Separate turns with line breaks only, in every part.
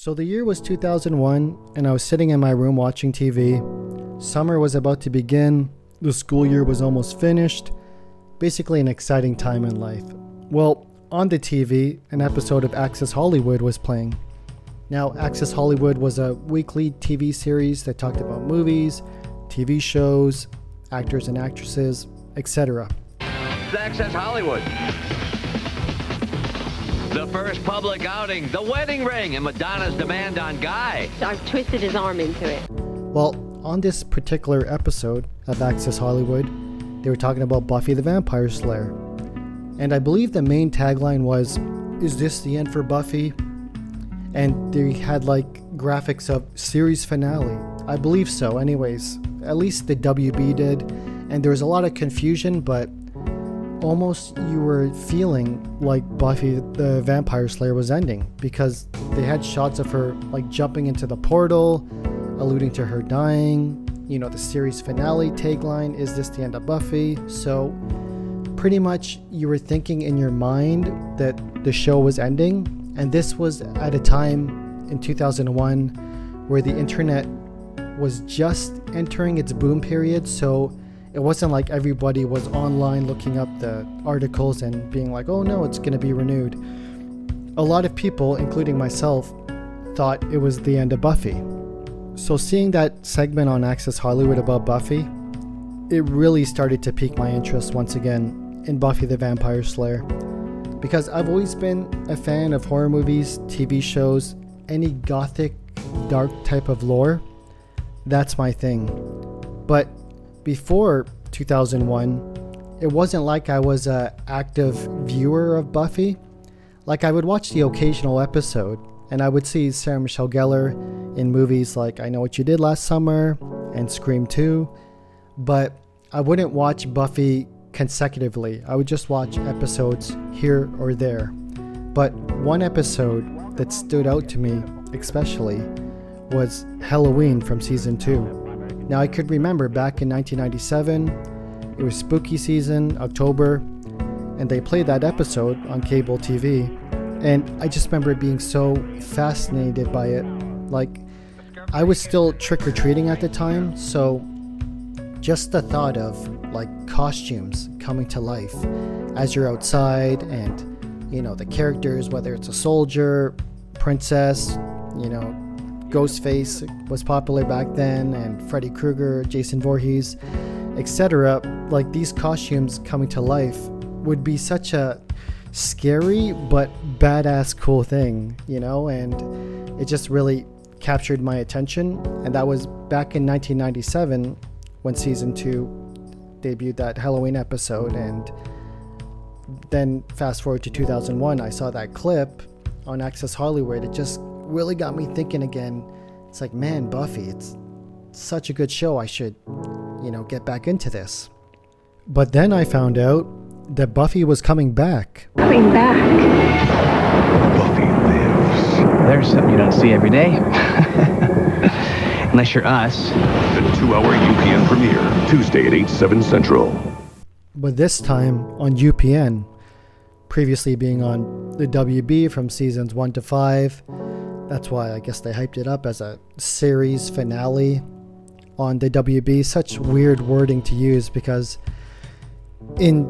So the year was 2001, and I was sitting in my room watching TV. Summer was about to begin, the school year was almost finished. Basically an exciting time in life. Well, on the TV, an episode of Access Hollywood was playing. Now, Access Hollywood was a weekly TV series that talked about movies, TV shows, actors and actresses, etc.
Access Hollywood. The first public outing, the wedding ring, and Madonna's demand on Guy.
I've twisted his arm into it.
Well, on this particular episode of Access Hollywood, they were talking about Buffy the Vampire Slayer. And I believe the main tagline was, "Is this the end for Buffy?" And they had like graphics of series finale. I believe so anyways. At least the WB did. And there was a lot of confusion, but almost you were feeling like Buffy the Vampire Slayer was ending, because they had shots of her like jumping into the portal, alluding to her dying. You know, the series finale tagline, "Is this the end of Buffy?" So pretty much you were thinking in your mind that the show was ending. And this was at a time in 2001 where the internet was just entering its boom period. So it wasn't like everybody was online looking up the articles and being like, oh no, it's going to be renewed. A lot of people, including myself, thought it was the end of Buffy. So seeing that segment on Access Hollywood about Buffy, it really started to pique my interest once again in Buffy the Vampire Slayer. Because I've always been a fan of horror movies, TV shows, any gothic, dark type of lore. That's my thing. But before 2001, it wasn't like I was an active viewer of Buffy. Like, I would watch the occasional episode, and I would see Sarah Michelle Gellar in movies like I Know What You Did Last Summer and Scream 2, but I wouldn't watch Buffy consecutively. I would just watch episodes here or there. But one episode that stood out to me especially was Halloween from season 2. Now, I could remember back in 1997, it was spooky season, October, and they played that episode on cable TV, and I just remember being so fascinated by it. Like, I was still trick-or-treating at the time, so just the thought of like costumes coming to life as you're outside, and you know, the characters, whether it's a soldier, princess, you know, Ghostface was popular back then, and Freddy Krueger, Jason Voorhees, etc. Like, these costumes coming to life would be such a scary but badass cool thing, you know, and it just really captured my attention. And that was back in 1997 when season 2 debuted that Halloween episode. And then fast forward to 2001, I saw that clip on Access Hollywood. It just really got me thinking again. It's like, man, Buffy, it's such a good show. I should, you know, get back into this. But then I found out that Buffy was coming back.
Coming back.
Buffy lives.
There's something you don't see every day. Unless you're us.
The 2-hour UPN premiere, Tuesday at 8/7 Central.
But this time on UPN, previously being on the WB from seasons 1 to 5. That's why I guess they hyped it up as a series finale on the WB. Such weird wording to use, because in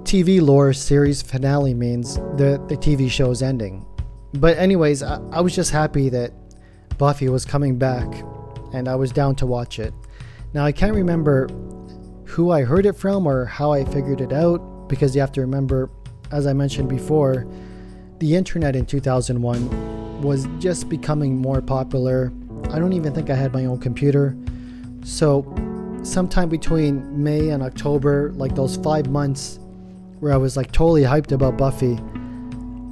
TV lore, series finale means the TV show is ending. But anyways, I was just happy that Buffy was coming back, and I was down to watch it. Now, I can't remember who I heard it from or how I figured it out, because you have to remember, as I mentioned before, the internet in 2001 was just becoming more popular. I don't even think I had my own computer. So sometime between May and October, like those 5 months where I was like totally hyped about Buffy,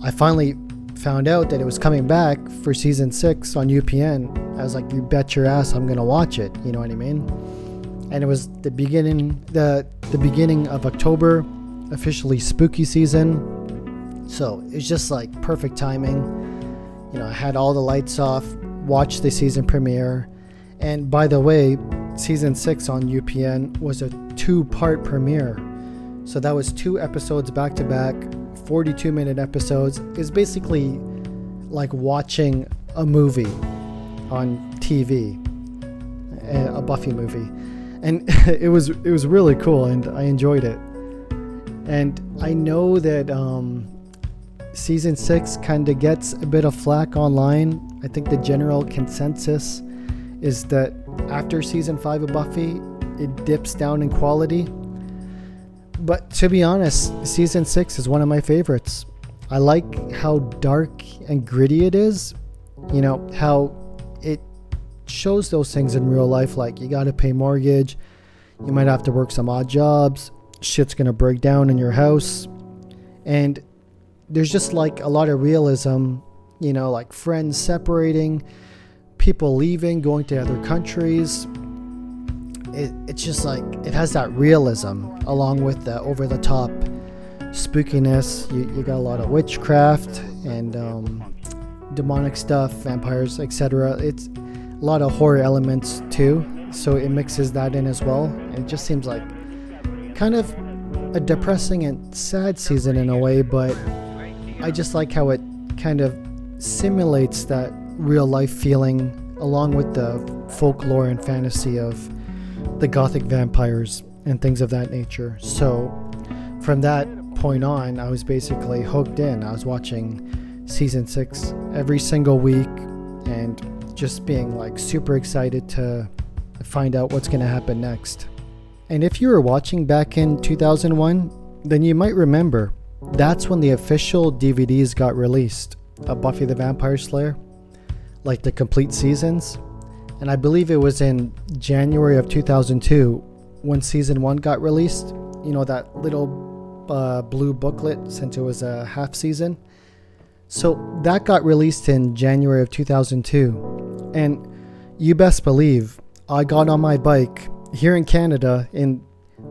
I finally found out that it was coming back for season 6 on UPN. I was like, you bet your ass I'm gonna watch it, you know what I mean? And it was the beginning of October, officially spooky season. So it's just like perfect timing. You know, I had all the lights off, watched the season premiere. And by the way, season 6 on UPN was a 2-part premiere. So that was 2 episodes back to back, 42-minute episodes. It's basically like watching a movie on TV, a Buffy movie, and it was really cool, and I enjoyed it. And I know that season 6 kind of gets a bit of flack online. I think the general consensus is that after season 5 of Buffy, it dips down in quality. But to be honest, season 6 is one of my favorites. I like how dark and gritty it is. You know, how it shows those things in real life, like you gotta pay mortgage, you might have to work some odd jobs, shit's gonna break down in your house. And there's just like a lot of realism, you know, like friends separating, people leaving, going to other countries. It's just like, it has that realism along with the over-the-top spookiness. You got a lot of witchcraft and demonic stuff, vampires, etc. It's a lot of horror elements too, so it mixes that in as well. And it just seems like kind of a depressing and sad season in a way, but I just like how it kind of simulates that real life feeling along with the folklore and fantasy of the gothic vampires and things of that nature. So from that point on, I was basically hooked in. I was watching season 6 every single week and just being like super excited to find out what's going to happen next. And if you were watching back in 2001, then you might remember that's when the official DVDs got released of Buffy the Vampire Slayer, like the complete seasons. And I believe it was in January of 2002 when season 1 got released. You know, that little blue booklet, since it was a half season. So that got released in January of 2002. And you best believe I got on my bike here in Canada in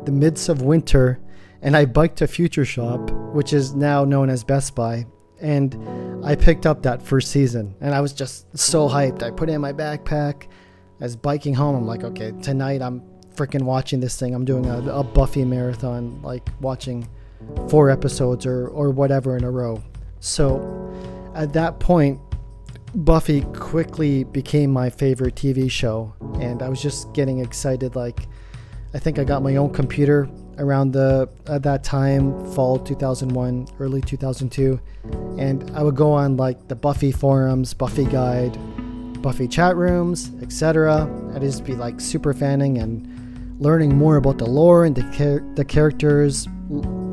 the midst of winter, and I biked to Future Shop, which is now known as Best Buy, and I picked up that first season, and I was just so hyped. I put it in my backpack. I was biking home. I'm like, okay, tonight I'm freaking watching this thing. I'm doing a Buffy marathon, like watching 4 episodes or whatever in a row. So at that point, Buffy quickly became my favorite TV show, and I was just getting excited. Like, I think I got my own computer around at that time, fall 2001, early 2002, and I would go on like the Buffy forums, Buffy Guide, Buffy chat rooms, etc. I'd just be like super fanning and learning more about the lore and the characters,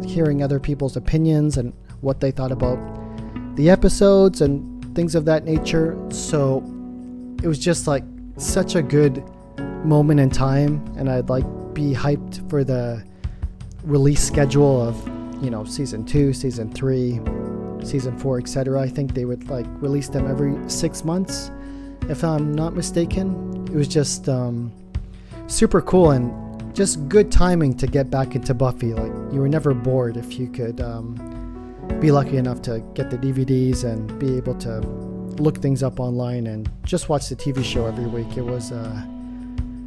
hearing other people's opinions and what they thought about the episodes and things of that nature. So it was just like such a good moment in time, and I'd like be hyped for the release schedule of, you know, season 2, season 3, season 4, etc. I think they would like release them every 6 months, if I'm not mistaken. It was just super cool and just good timing to get back into Buffy. Like, you were never bored if you could be lucky enough to get the DVDs and be able to look things up online and just watch the TV show every week. It was a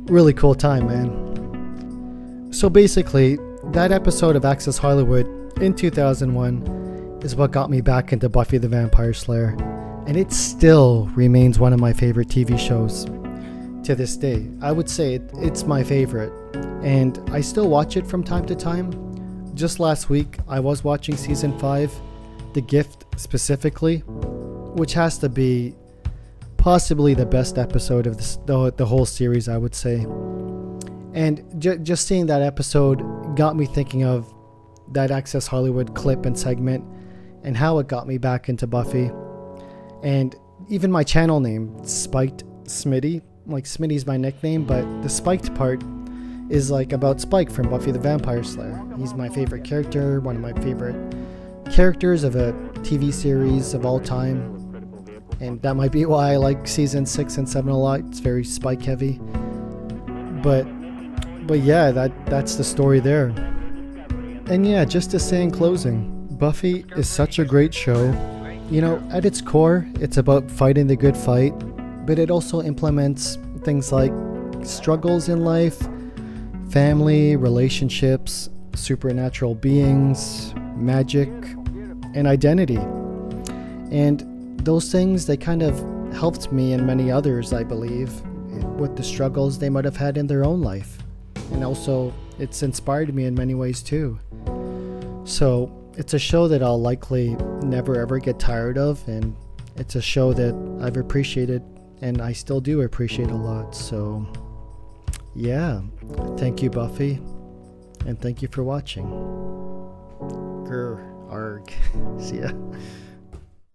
really cool time, man. So basically, that episode of Access Hollywood in 2001 is what got me back into Buffy the Vampire Slayer, and it still remains one of my favorite TV shows to this day. I would say it's my favorite, and I still watch it from time to time. Just last week, I was watching season 5, The Gift specifically, which has to be possibly the best episode of the whole series, I would say. And just seeing that episode got me thinking of that Access Hollywood clip and segment and how it got me back into Buffy. And even my channel name, Spiked Smitty. Like, Smitty's my nickname, but the spiked part is like about Spike from Buffy the Vampire Slayer. He's my favorite character, one of my favorite characters of a TV series of all time. And that might be why I like season 6 and 7 a lot. It's very Spike heavy. But yeah, that's the story there. And yeah, just to say in closing, Buffy is such a great show. You know, at its core, it's about fighting the good fight, but it also implements things like struggles in life, family, relationships, supernatural beings, magic, and identity. And those things, they kind of helped me and many others, I believe, with the struggles they might have had in their own life. And also, it's inspired me in many ways too. So, it's a show that I'll likely never ever get tired of, and it's a show that I've appreciated and I still do appreciate a lot. So, yeah, thank you, Buffy, and thank you for watching. Grr, arg. See ya.